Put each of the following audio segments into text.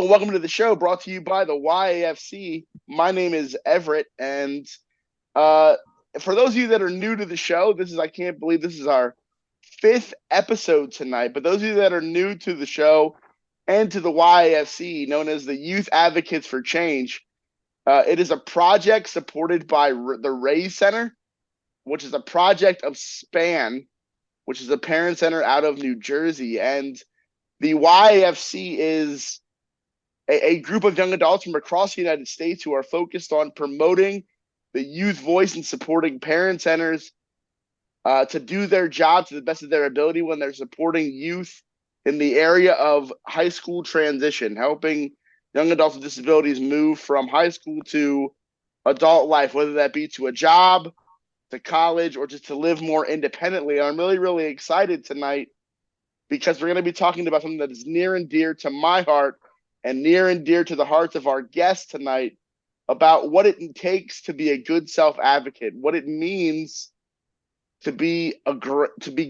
and welcome to the show brought to you by the YAFC. My name is Everett, and uh, for those of you that are new to the show, I can't believe this is our fifth episode tonight. But those of you that are new to the show and to the YAFC, known as the Youth Advocates for Change, it is a project supported by the Raise Center, which is a project of SPAN, which is a parent center out of New Jersey. And the YAFC is a group of young adults from across the United States who are focused on promoting the youth voice and supporting parent centers to do their job to the best of their ability when they're supporting youth in the area of high school transition, helping young adults with disabilities move from high school to adult life, whether that be to a job, to college, or just to live more independently. And I'm really, really excited tonight because we're going to be talking about something that is near and dear to my heart and near and dear to the hearts of our guests tonight, about what it takes to be a good self-advocate, what it means to be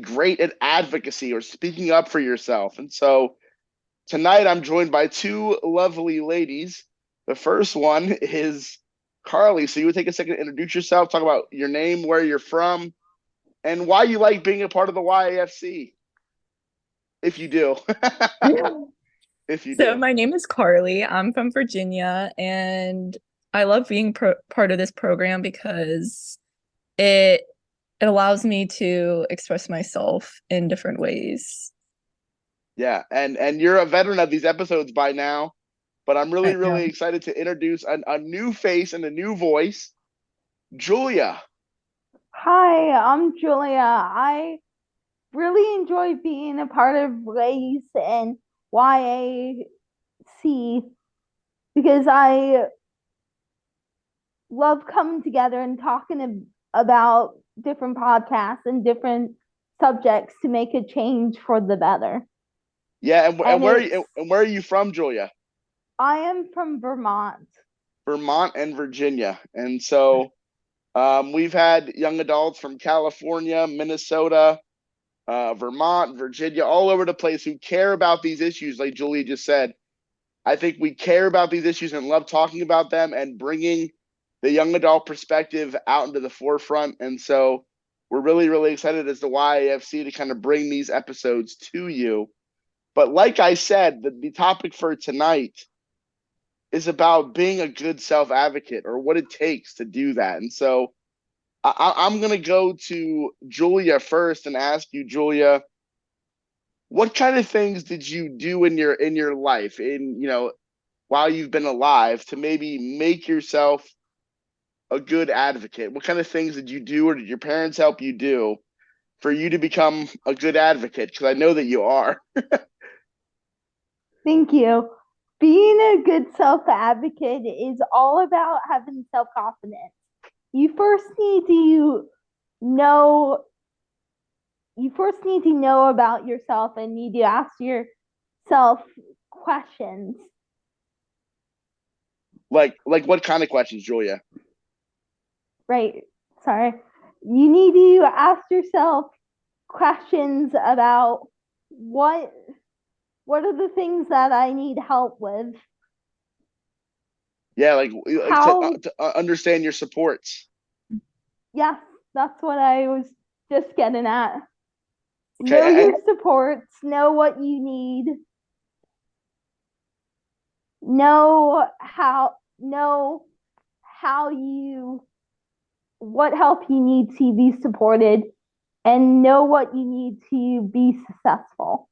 great at advocacy or speaking up for yourself. And so tonight I'm joined by two lovely ladies. The first one is Carly. So you would take a second to introduce yourself, talk about your name, where you're from, and why you like being a part of the YAFC, if you do. If you So do. my name is Carly. I'm from Virginia, and I love being part of this program because it allows me to express myself in different ways. Yeah, and you're a veteran of these episodes by now, but I'm really, I really am. excited to introduce a new face and a new voice, Julia. Hi, I'm Julia. I really enjoy being a part of Race and YAC because I love coming together and talking about different podcasts and different subjects to make a change for the better. Yeah, And it's and where are you from, Julia? I am from Vermont. Vermont and Virginia. And so we've had young adults from California, Minnesota, Vermont, Virginia, all over the place who care about these issues, like Julia just said. I think we care about these issues and love talking about them and bringing the young adult perspective out into the forefront. And so we're really, really excited as the YAFC to kind of bring these episodes to you. But like I said, the topic for tonight is about being a good self advocate or what it takes to do that. And so I'm going to go to Julia first and ask you, Julia, what kind of things did you do in your life, while you've been alive, to maybe make yourself a good advocate? What kind of things did you do, or did your parents help you do for you to become a good advocate? Because I know that you are. Thank you. Being a good self advocate is all about having self confidence. You first need to know about yourself and need to ask yourself questions. Like what kind of questions, Julia? Right. Sorry. You need to ask yourself questions about what are the things that I need help with? Yeah, like How to understand your supports. Yes, that's what I was just getting at. Know Okay, your supports, know what you need, know how you what help you need to be supported, and know what you need to be successful.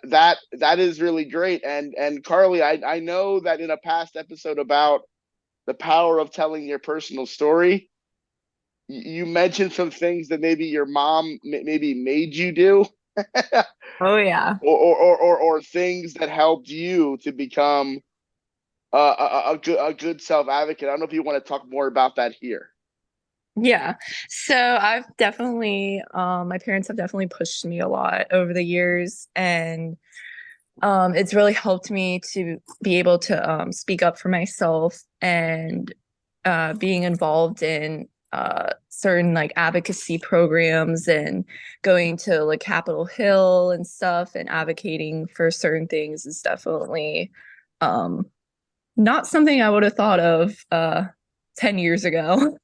that is really great. And Carly, I know that in a past episode about the power of telling your personal story, you mentioned some things that maybe your mom maybe made you do, Oh yeah. or things that helped you to become a good self advocate. I don't know if you want to talk more about that here. Yeah. So I've definitely my parents have definitely pushed me a lot over the years, and it's really helped me to be able to speak up for myself, and being involved in certain like advocacy programs and going to like Capitol Hill and stuff and advocating for certain things is definitely not something I would have thought of 10 years ago.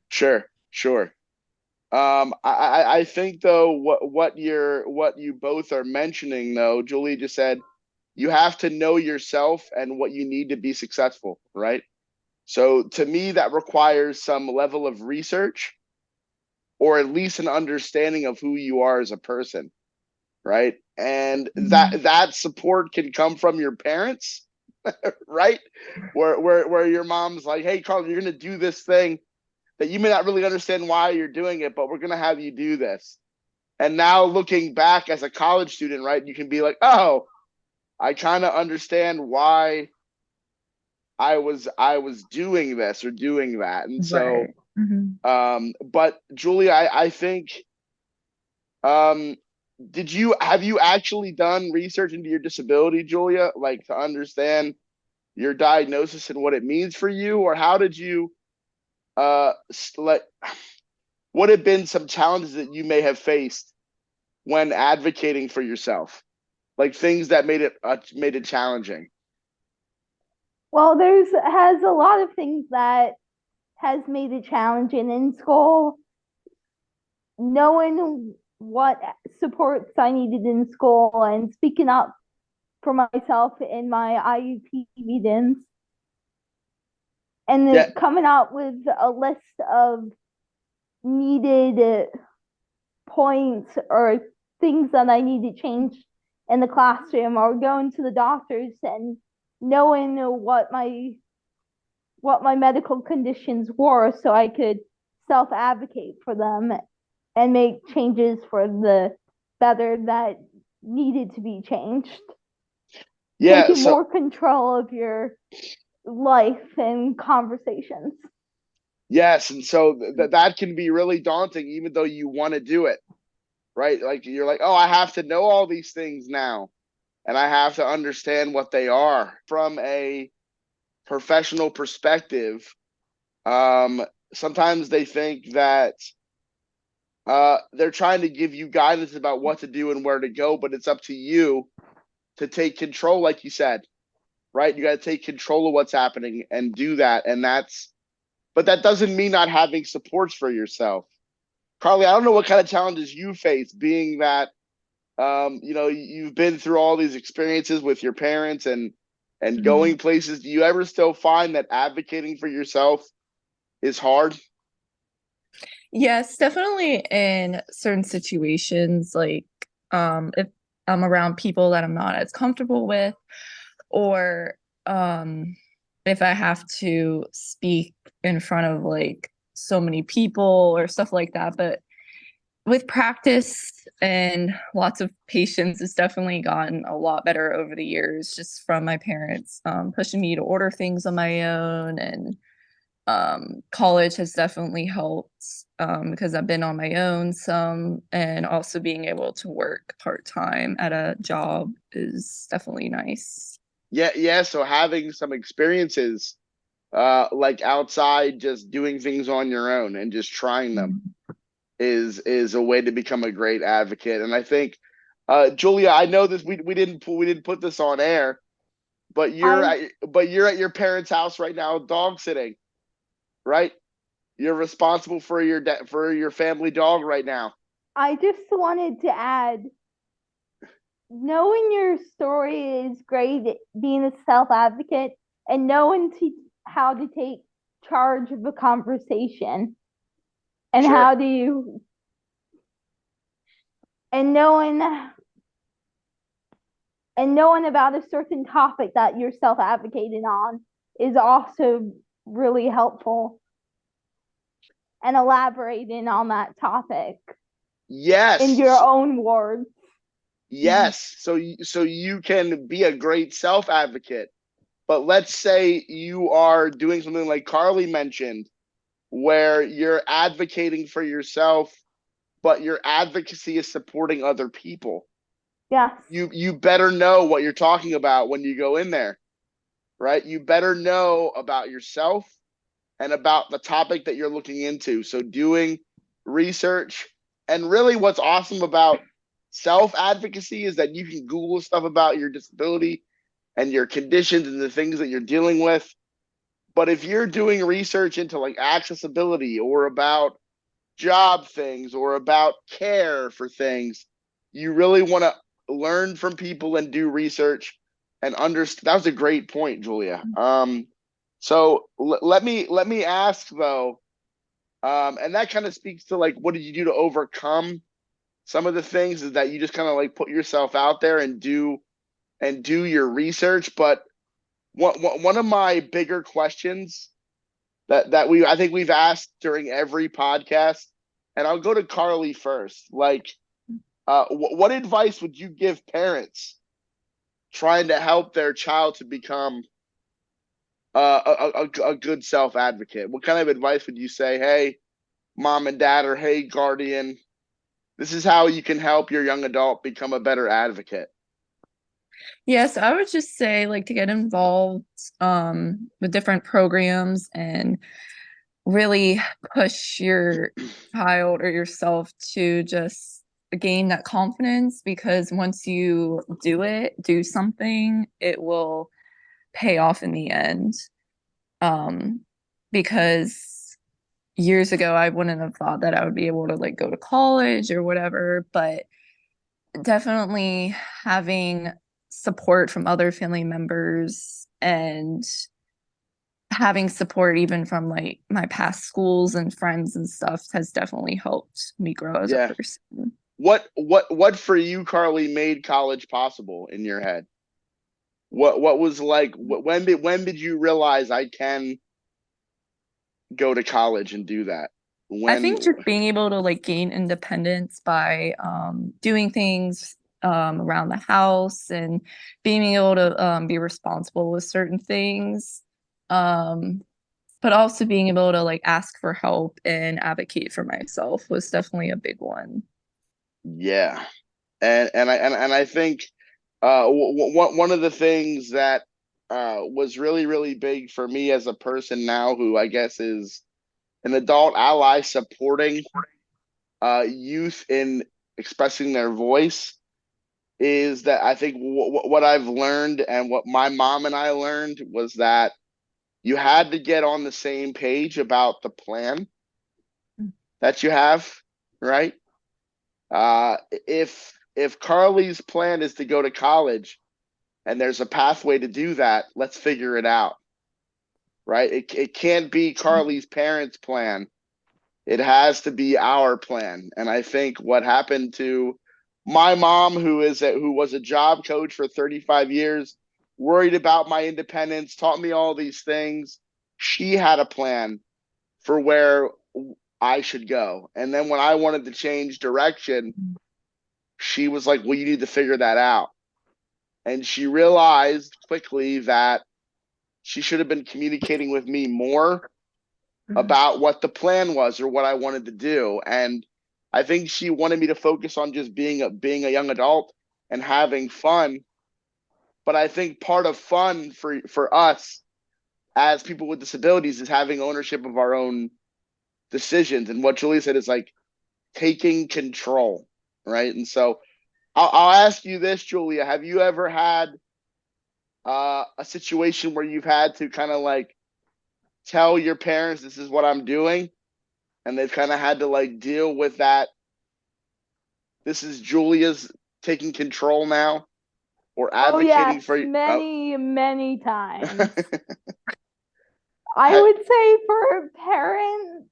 Sure, sure. I think though what you both are mentioning though, Julie just said you have to know yourself and what you need to be successful, right? So to me, that requires some level of research or at least an understanding of who you are as a person, right? And that support can come from your parents, right? Where your mom's like, hey, Carl, you're gonna do this thing that you may not really understand why you're doing it, but we're gonna have you do this. And now looking back as a college student, right, you can be like, oh, I kind of understand why I was doing this or doing that. And so Right. but Julia, I think um have you actually done research into your disability, Julia, like to understand your diagnosis and what it means for you, or how did you like what have been some challenges that you may have faced when advocating for yourself, like things that made it challenging? Well, there's has a lot of things that has made it challenging in school. Knowing what supports I needed in school and speaking up for myself in my IUP meetings, and Yeah, coming up with a list of needed points or things that I need to change in the classroom, or going to the doctors and knowing what my medical conditions were so I could self advocate for them and make changes for the better that needed to be changed. yeah. Taking So more control of your life and conversations. yes, and so that can be really daunting, even though you want to do it, right? Like you're like, oh, I have to know all these things now, and I have to understand what they are from a professional perspective. Um, Sometimes they think that they're trying to give you guidance about what to do and where to go, but it's up to you to take control, like you said, right? You got to take control of what's happening and do that, and but that doesn't mean not having supports for yourself. Carly, I don't know what kind of challenges you face, being that you've been through all these experiences with your parents and going places. Do you ever still find that advocating for yourself is hard? Yes, definitely in certain situations, like if I'm around people that I'm not as comfortable with, or if I have to speak in front of like so many people or stuff like that. But with practice and lots of patience, it's definitely gotten a lot better over the years, just from my parents pushing me to order things on my own. And college has definitely helped because I've been on my own some, and also being able to work part-time at a job is definitely nice. Yeah, yeah. So having some experiences, like outside, just doing things on your own and just trying them is a way to become a great advocate. And I think, Julia, I know this we didn't put this on air, but I you're at your parents' house right now, dog sitting, right? You're responsible for for your family dog right now. I just wanted to add, knowing your story is great, being a self advocate and knowing how to take charge of a conversation, and Sure. how do you and knowing about a certain topic that you're self advocating on is also really helpful, and elaborating on that topic in your Yes. own words. Yes. So you can be a great self advocate. But let's say you are doing something like Carly mentioned, where you're advocating for yourself, but your advocacy is supporting other people. Yes. You better know what you're talking about when you go in there, right? You better know about yourself and about the topic that you're looking into. So doing research, and really what's awesome about self advocacy is that you can Google stuff about your disability and your conditions and the things that you're dealing with. But if you're doing research into like accessibility or about job things or about care for things, you really want to learn from people and do research and understand. That was a great point, Julia. So let me ask though, and that kind of speaks to like what did you do to overcome some of the things, is that you just kind of like put yourself out there and do your research. But one of my bigger questions that I think we've asked during every podcast, and I'll go to Carly first. Like, what advice would you give parents trying to help their child to become a good self advocate? What kind of advice would you say? Hey, mom and dad, or hey, guardian, this is how you can help your young adult become a better advocate. Yes, I would just say like to get involved with different programs and really push your child or yourself to just gain that confidence, because once you do something, it will pay off in the end. Because years ago I wouldn't have thought that I would be able to like go to college or whatever, but definitely having support from other family members and having support even from like my past schools and friends and stuff has definitely helped me grow as a Yeah. person. What for you, Carly, made college possible in your head? What was like, when did you realize I can go to college and do that? I When? think just being able to like gain independence by doing things around the house and being able to be responsible with certain things. But also being able to like ask for help and advocate for myself was definitely a big one. Yeah. And I think one of the things that was really really big for me as a person now, who I guess is an adult ally supporting youth in expressing their voice, is that I think what I've learned and what my mom and I learned was that you had to get on the same page about the plan that you have, right? If Carly's plan is to go to college and there's a pathway to do that, let's figure it out, right? It can't be Carly's parents' plan. It has to be our plan. And I think what happened to my mom, who was a job coach for 35 years, worried about my independence, taught me all these things. She had a plan for where I should go. And then when I wanted to change direction, she was like, well, you need to figure that out. And she realized quickly that she should have been communicating with me more about what the plan was or what I wanted to do. And I think she wanted me to focus on just being a young adult and having fun. But I think part of fun for us as people with disabilities is having ownership of our own decisions. And what Julie said is like taking control, right? And so I'll ask you this, Julia: have you ever had a situation where you've had to kind of like tell your parents this is what I'm doing, and they've kind of had to like deal with that? This is Julia's taking control now, or Oh advocating yes, for you. many times. I would say for parents,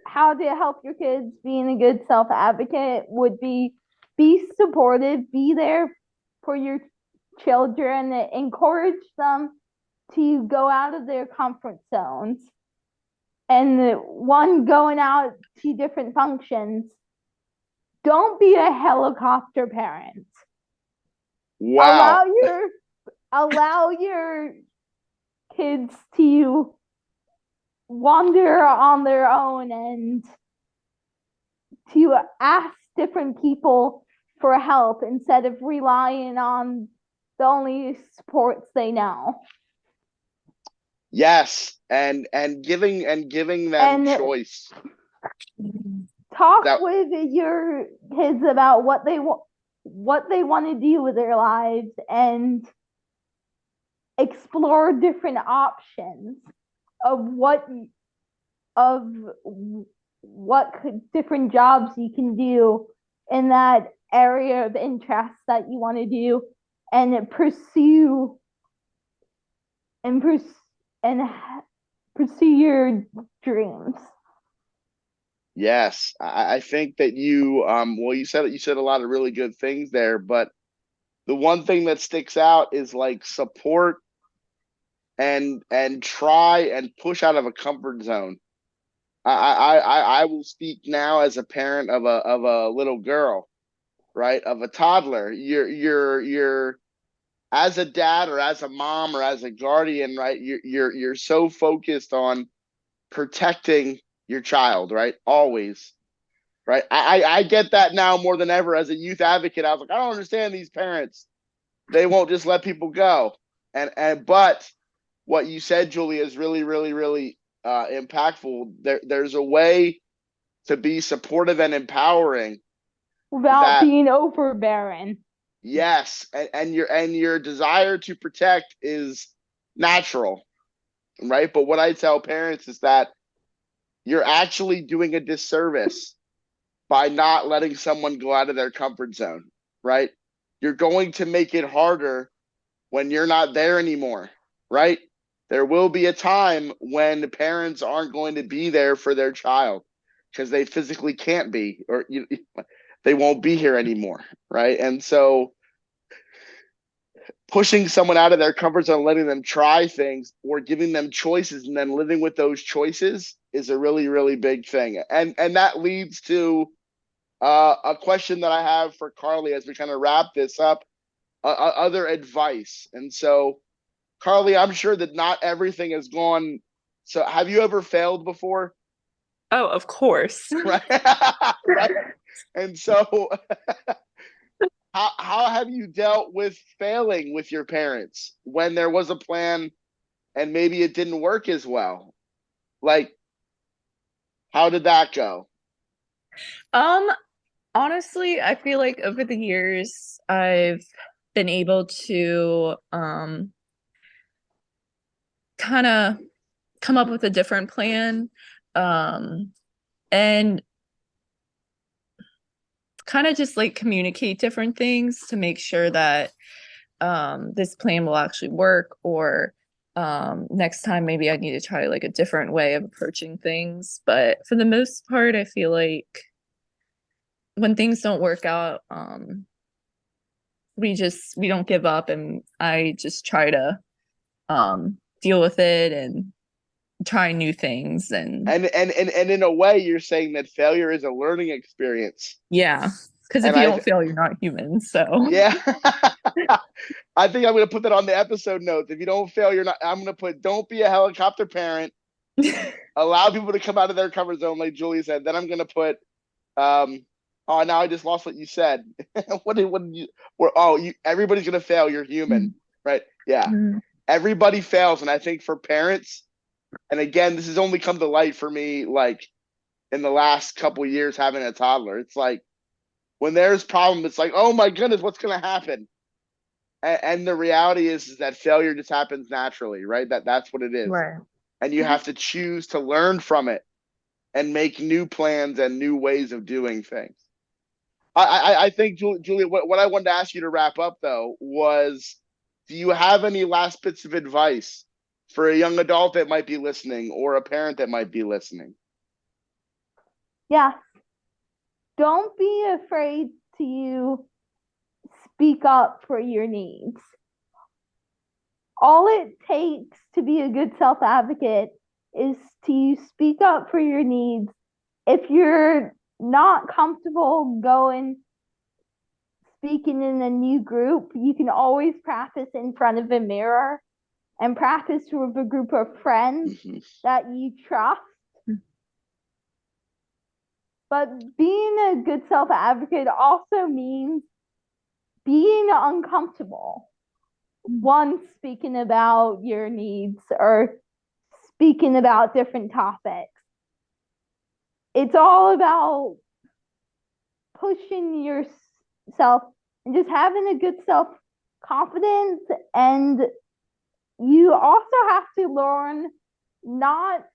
how to help your kids being a good self advocate would be supportive, be there for your children, encourage them to go out of their comfort zones. And one, going out to different functions. Don't be a helicopter parent. Wow. Allow your kids to wander on their own and to ask different people for help instead of relying on the only sports they know. Yes, and giving them And choice. talk That with your kids about what they want to do with their lives, and explore different options of different jobs you can do in that area of interest that you want to do, and pursue your dreams. Yes, I think that you said a lot of really good things there, but the one thing that sticks out is like support and try and push out of a comfort zone. I will speak now as a parent of a little girl, right? Of a toddler. You're as a dad or as a mom or as a guardian, right? You're so focused on protecting your child, right? Always. Right. I get that now more than ever as a youth advocate. I was like, I don't understand these parents. They won't just let people go. But what you said, Julia, is really, really, really impactful. There's a way to be supportive and empowering without that, being overbearing. yes, and your desire to protect is natural, right? But what I tell parents is that you're actually doing a disservice by not letting someone go out of their comfort zone, right? You're going to make it harder when you're not there anymore, right? There will be a time when the parents aren't going to be there for their child because they physically can't be, or they won't be here anymore, right? And so pushing someone out of their comfort zone, letting them try things or giving them choices and then living with those choices is a really, really big thing. And that leads to a question that I have for Carly as we kind of wrap this up, other advice. And so, Carly, I'm sure that not everything has gone. So, have you ever failed before? Oh, of course. Right. Right. And so, how have you dealt with failing with your parents when there was a plan and maybe it didn't work as well? Like, how did that go? Um, Honestly, I feel like over the years I've been able to kind of come up with a different plan, and kind of just like communicate different things to make sure that this plan will actually work, or next time maybe I need to try like a different way of approaching things. But for the most part, I feel like when things don't work out, we don't give up, and I just try to deal with it and try new things. And in a way, you're saying that failure is a learning experience. Yeah, because if And you don't fail, you're not human. So yeah, I think I'm going to put that on the episode notes. If you don't fail, you're not. I'm going to put, don't be a helicopter parent. Allow people to come out of their comfort zone, like Julie said. Then I'm going to put, oh, now I just lost what you said. What did you? Everybody's going to fail. You're human, right? Yeah, everybody fails, and I think for parents, and again, this has only come to light for me, like in the last couple of years having a toddler. It's like when there's problem, it's like, oh my goodness, what's going to happen? And the reality is that failure just happens naturally, right? That's what it is. right. And you have to choose to learn from it and make new plans and new ways of doing things. I think, Julia, what I wanted to ask you to wrap up, though, was, do you have any last bits of advice for a young adult that might be listening or a parent that might be listening? Yeah. Don't be afraid to speak up for your needs. All it takes to be a good self-advocate is to speak up for your needs. If you're not comfortable speaking in a new group, you can always practice in front of a mirror and practice with a group of friends that you trust. But being a good self-advocate also means being uncomfortable. One, speaking about your needs or speaking about different topics. It's all about pushing yourself and just having a good self-confidence and you also have to learn not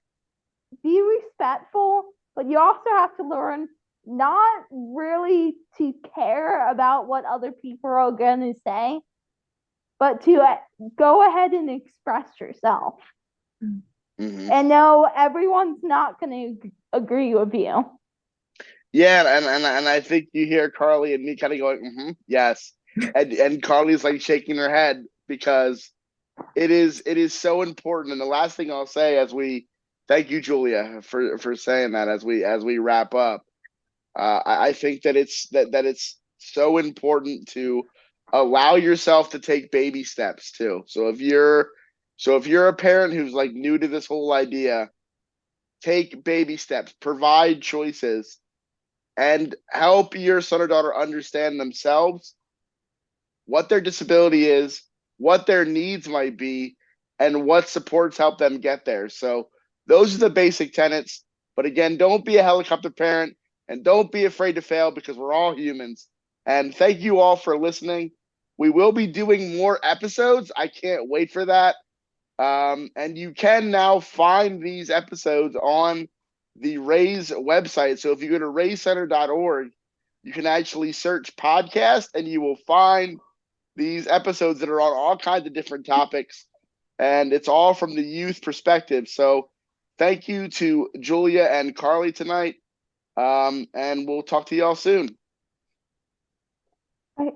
be respectful, but you also have to learn not really to care about what other people are going to say, but to go ahead and express yourself. Mm-hmm. And no, everyone's not going to agree with you. Yeah, and I think you hear Carly and me kind of going, yes, and Carly's like shaking her head because it is so important. And the last thing I'll say as we thank you, Julia, for saying that as we wrap up. I think that it's so important to allow yourself to take baby steps too. So if you're a parent who's like new to this whole idea, take baby steps, provide choices, and help your son or daughter understand themselves, what their disability is, what their needs might be, and what supports help them get there. So those are the basic tenets. But again, don't be a helicopter parent and don't be afraid to fail because we're all humans. And thank you all for listening. We will be doing more episodes. I can't wait for that. And you can now find these episodes on the Raise website. So if you go to raisecenter.org, you can actually search podcast and you will find these episodes that are on all kinds of different topics. And it's all from the youth perspective. So thank you to Julia and Carly tonight. And we'll talk to y'all soon. Right.